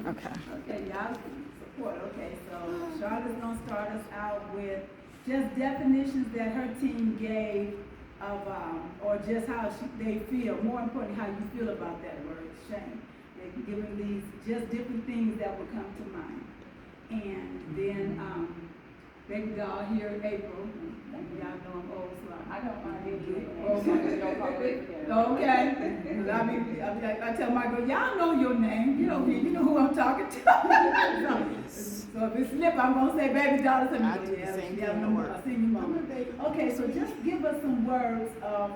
Okay. Okay, y'all support. Okay, so Charlotte's gonna start us out with just definitions that her team gave of, or just how they feel. More importantly, how you feel about that word, shame. They're giving these just different things that will come to mind. And then, baby doll here, April. Y'all know I'm old, so I don't mind being good. Okay. I tell my girl, y'all know your name. You know who I'm talking to. So if it's slip, I'm gonna say baby doll. I do the same thing at work. I see you, mama. Okay, so just give us some words of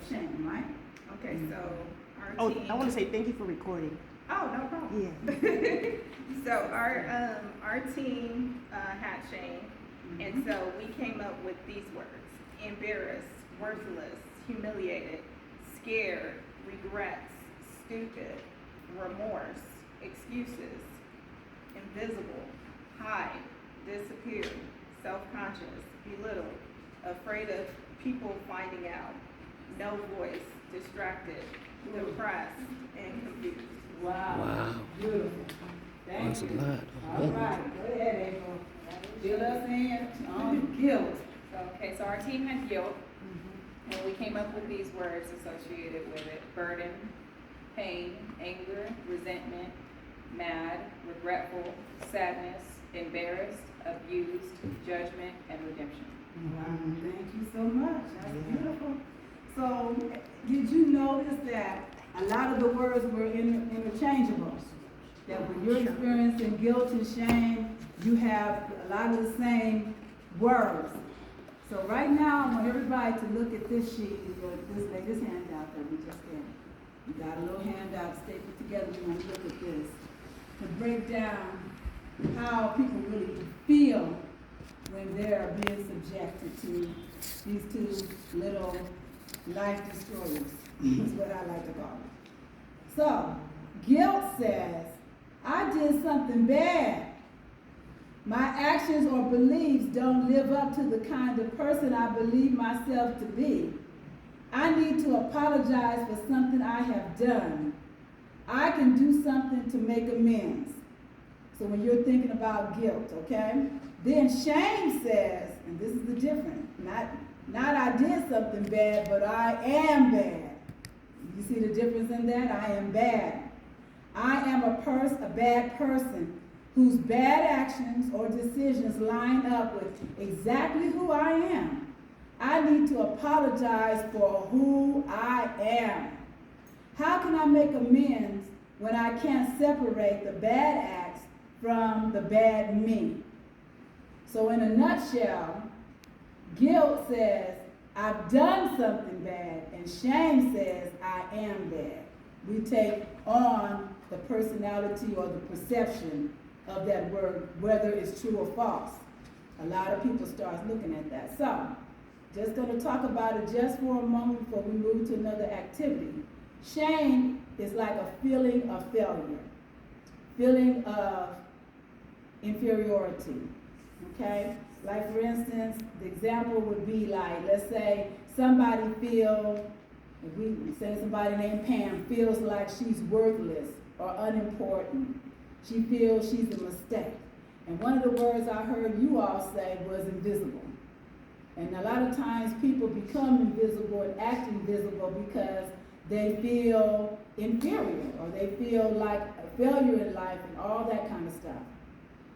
shame, right? Okay, so our Oh, team. I want to say thank you for recording. Oh, no problem. Yeah. So our team had shame, and so we came up with these words: embarrassed, worthless, humiliated, scared, regrets, stupid, remorse, excuses, invisible, hide, disappear, self-conscious, belittled, afraid of people finding out, no voice, distracted, depressed, and confused. Wow. Beautiful. Thank That's a you. lot. All right, go ahead, April. Fill us in on guilt. So our team had guilt, and we came up with these words associated with it: burden, pain, anger, resentment, mad, regretful, sadness, embarrassed, abused, judgment, and redemption. Wow, thank you so much. That's beautiful. So, did you notice that a lot of the words were interchangeable? That when you're experiencing guilt and shame, you have a lot of the same words. So right now, I want everybody to look at this sheet, this handout that we just did. We got a little handout stapled together. We want to look at this to break down how people really feel when they're being subjected to these two little life destroyers. That's what I like to call it. So, guilt says, I did something bad. My actions or beliefs don't live up to the kind of person I believe myself to be. I need to apologize for something I have done. I can do something to make amends. So when you're thinking about guilt, okay? Then shame says, and this is the difference, not I did something bad, but I am bad. You see the difference in that? I am bad. I am a bad person whose bad actions or decisions line up with exactly who I am. I need to apologize for who I am. How can I make amends when I can't separate the bad acts from the bad me? So in a nutshell, guilt says, I've done something bad, and shame says, I am bad. We take on the personality or the perception of that word, whether it's true or false. A lot of people start looking at that. So, just going to talk about it just for a moment before we move to another activity. Shame is like a feeling of failure, feeling of inferiority, okay? Like for instance, the example would be like, let's say somebody if we say somebody named Pam feels like she's worthless or unimportant. She feels she's a mistake. And one of the words I heard you all say was invisible. And a lot of times people become invisible and act invisible because they feel inferior or they feel like a failure in life and all that kind of stuff.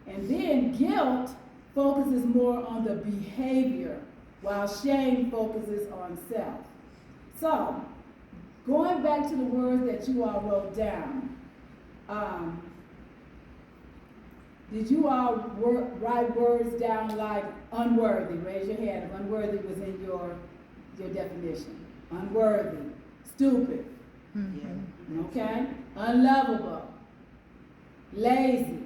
And then guilt focuses more on the behavior while shame focuses on self. So, going back to the words that you all wrote down, did you all write words down like unworthy? Raise your hand if unworthy was in your definition. Unworthy, stupid, okay? Unlovable, lazy.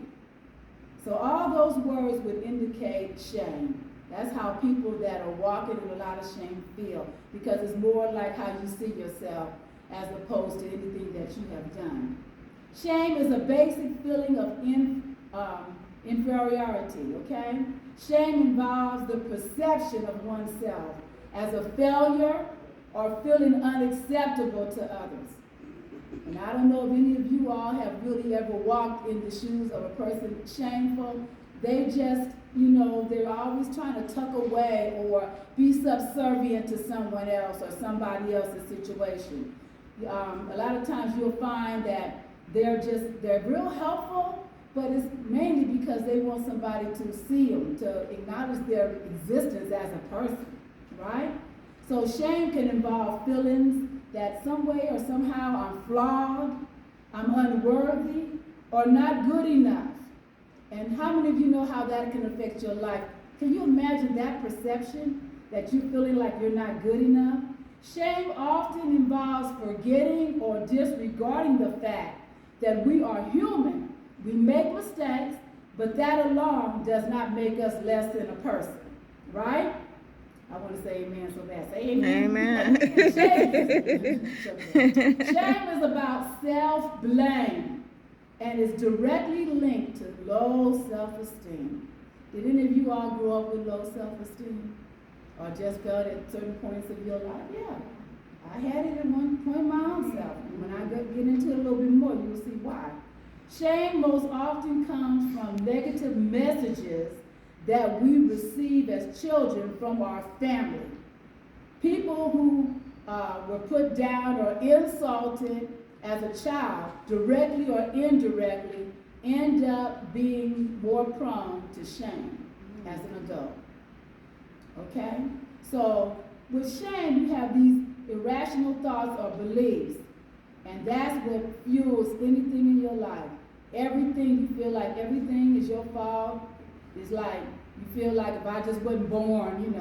So all those words would indicate shame. That's how people that are walking in a lot of shame feel, because it's more like how you see yourself as opposed to anything that you have done. Shame is a basic feeling of inferiority, okay? Shame involves the perception of oneself as a failure or feeling unacceptable to others. And I don't know if any of you all have really ever walked in the shoes of a person shameful. They just, they're always trying to tuck away or be subservient to someone else or somebody else's situation. A lot of times you'll find that they're real helpful, but it's mainly because they want somebody to see them, to acknowledge their existence as a person, right? So shame can involve feelings that some way or somehow I'm flawed, I'm unworthy, or not good enough. And how many of you know how that can affect your life? Can you imagine that perception, that you're feeling like you're not good enough? Shame often involves forgetting or disregarding the fact that we are human. We make mistakes, but that alone does not make us less than a person, right? I want to say amen so bad. Say amen. Amen. Shame is about self-blame and is directly linked to low self-esteem. Did any of you all grow up with low self-esteem? Or just felt at certain points of your life? Yeah. I had it at one point my own self. When I get into it a little bit more, you will see why. Shame most often comes from negative messages that we receive as children from our family. People who were put down or insulted as a child, directly or indirectly, end up being more prone to shame as an adult. Okay? So with shame, you have these irrational thoughts or beliefs, and that's what fuels anything in your life. Everything, you feel like everything is your fault. It's like you feel like if I just wasn't born,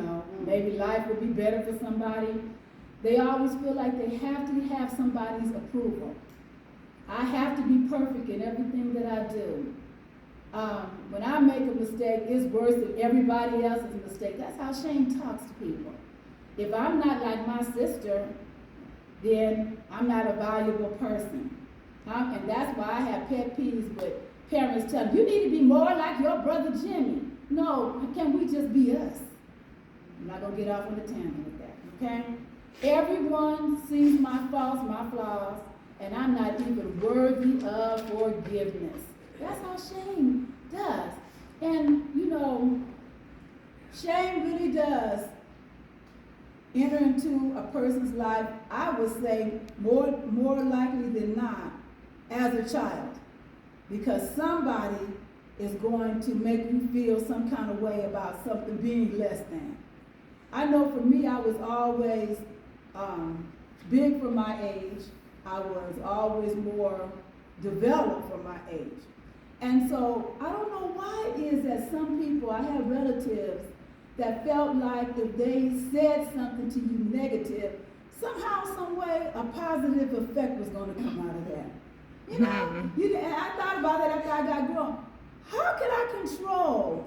maybe life would be better for somebody. They always feel like they have to have somebody's approval. I have to be perfect in everything that I do. When I make a mistake, it's worse than everybody else's mistake. That's how shame talks to people. If I'm not like my sister, then I'm not a valuable person. And that's why I have pet peeves with parents telling you need to be more like your brother Jimmy. No, can we just be us? I'm not going to get off on a tangent with that, okay? Everyone sees my faults, my flaws, and I'm not even worthy of forgiveness. That's how shame does. And, shame really does enter into a person's life, I would say, more likely than not, as a child. Because somebody is going to make you feel some kind of way about something being less than. I know for me, I was always big for my age. I was always more developed for my age. And so I don't know why it is that some people, I have relatives that felt like if they said something to you negative, somehow, some way, a positive effect was going to come out of that. And I thought about that after I got grown. How can I control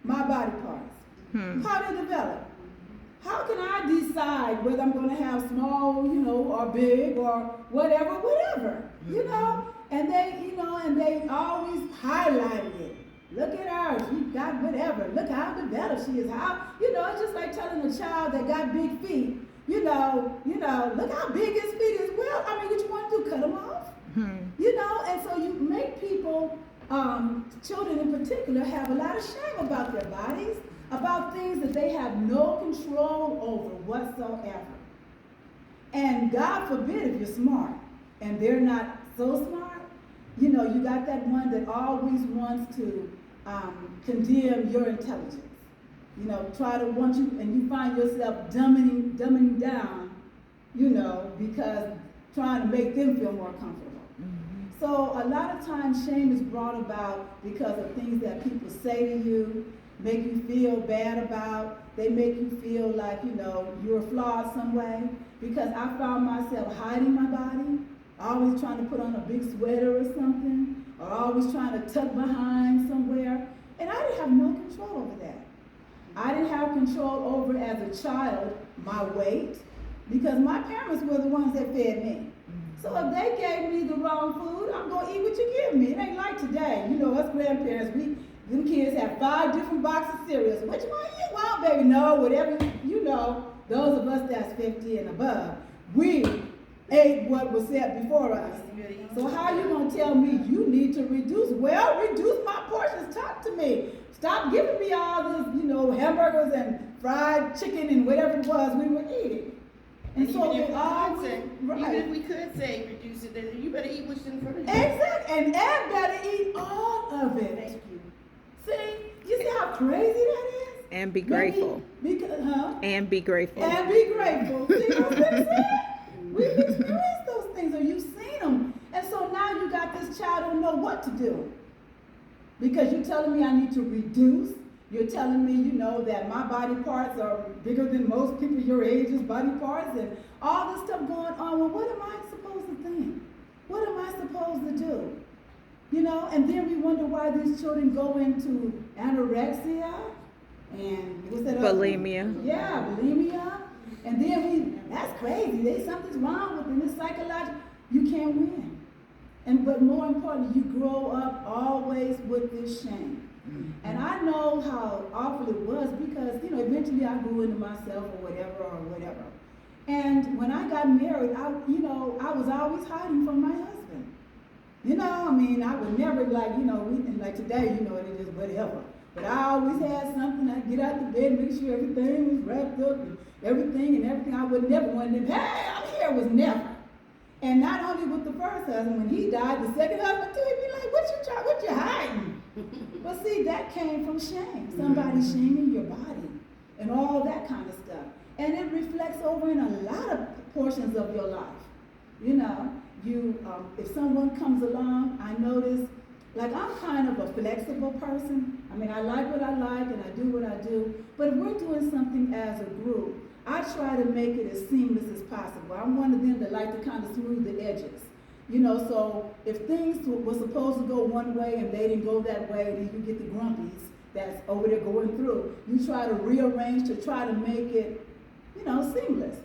my body parts? How they develop? How can I decide whether I'm going to have small, or big, or whatever? And they always highlighted it. Look at her, she got whatever. Look how developed she is. It's just like telling a child that got big feet, look how big his feet is. Well, what you want to do, cut them off? And so you make people, children in particular, have a lot of shame about their bodies, about things that they have no control over whatsoever. And God forbid if you're smart and they're not so smart, you got that one that always wants to condemn your intelligence. Try to want you, and you find yourself dumbing down, because trying to make them feel more comfortable. So a lot of times shame is brought about because of things that people say to you, make you feel bad about. They make you feel like, you're flawed some way. Because I found myself hiding my body, always trying to put on a big sweater or something, or always trying to tuck behind somewhere. And I didn't have no control over that. I didn't have control over, as a child, my weight, because my parents were the ones that fed me. So if they gave me the wrong food, I'm going to eat what you give me. It ain't like today. Us grandparents, them kids have 5 different boxes of cereals. What you want to eat? Well, baby, no, whatever, those of us that's 50 and above, we ate what was set before us. So how you gonna tell me you need to reduce? Well, reduce my portions. Talk to me. Stop giving me all this, hamburgers and fried chicken and whatever it was we were eating. And so even if they we all could say, right. even if we could say reduce it, then you better eat what's in front of you. Exactly, and better eat all of it. Thank you. See, you see how crazy that is? And be grateful. And be grateful. And be grateful. See what I'm saying? We've experienced those things, or you've seen them. And so now you got this child who don't know what to do. Because you're telling me I need to reduce. You're telling me, that my body parts are bigger than most people your age's body parts, and all this stuff going on. Well, what am I supposed to think? What am I supposed to do? And then we wonder why these children go into anorexia and what's that? Bulimia. Yeah, bulimia. And then that's crazy. Something's wrong with them. It's psychological. You can't win. But more importantly, you grow up always with this shame. Mm-hmm. And I know how awful it was because, eventually I grew into myself or whatever. And when I got married, I was always hiding from my husband. I would never like today, it is whatever. But I always had something. I'd get out the bed, make sure everything was wrapped up and everything. I would never want them, hey, I'm here, was never. And not only with the first husband, when he died, the second husband too, he'd be like, what you hiding? But see, that came from shame. Somebody shaming your body and all that kind of stuff. And it reflects over in a lot of portions of your life. If someone comes along, I notice, I'm kind of a flexible person. I like what I like and I do what I do. But if we're doing something as a group, I try to make it as seamless as possible. I'm one of them that like to kind of smooth the edges. So if things were supposed to go one way and they didn't go that way, then you get the grumpies that's over there going through. You try to rearrange to try to make it, seamless.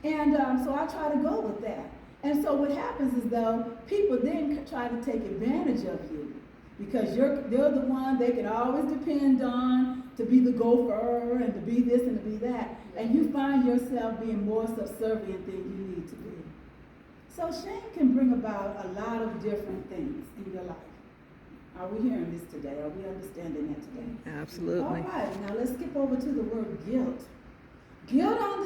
And so I try to go with that. And so what happens is, though, people then try to take advantage of you because they're the one they can always depend on to be the gopher and to be this and to be that. And you find yourself being more subservient than you need to be. So shame can bring about a lot of different things in your life. Are we hearing this today? Are we understanding that today? Absolutely. All right, now let's skip over to the word guilt. Guilt on